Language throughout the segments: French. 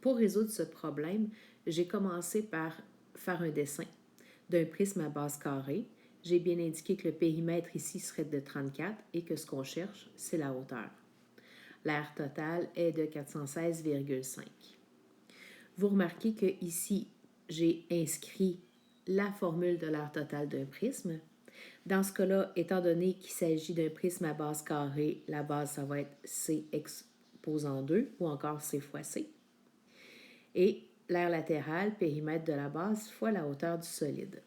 Pour résoudre ce problème, j'ai commencé par faire un dessin d'un prisme à base carrée. J'ai bien indiqué que le périmètre ici serait de 34 et que ce qu'on cherche, c'est la hauteur. L'aire totale est de 416,5. Vous remarquez que ici, j'ai inscrit la formule de l'aire totale d'un prisme. Dans ce cas-là, étant donné qu'il s'agit d'un prisme à base carrée, la base, ça va être C exposant 2 ou encore C fois C. Et l'aire latérale, périmètre de la base, fois la hauteur du solide.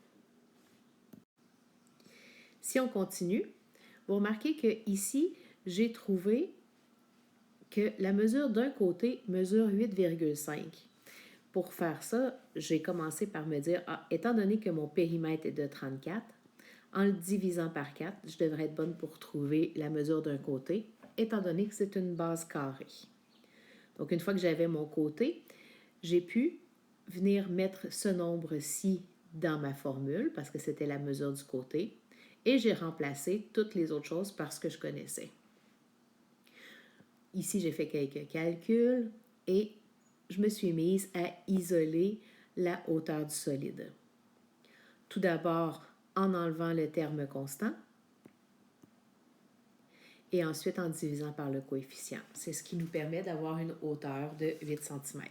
Si on continue, vous remarquez que ici, j'ai trouvé que la mesure d'un côté mesure 8,5. Pour faire ça, j'ai commencé par me dire, étant donné que mon périmètre est de 34, en le divisant par 4, je devrais être bonne pour trouver la mesure d'un côté, étant donné que c'est une base carrée. Donc, une fois que j'avais mon côté, j'ai pu venir mettre ce nombre-ci dans ma formule, parce que c'était la mesure du côté, et j'ai remplacé toutes les autres choses par ce que je connaissais. Ici, j'ai fait quelques calculs et je me suis mise à isoler la hauteur du solide. Tout d'abord, en enlevant le terme constant et ensuite en divisant par le coefficient. C'est ce qui nous permet d'avoir une hauteur de 8 cm.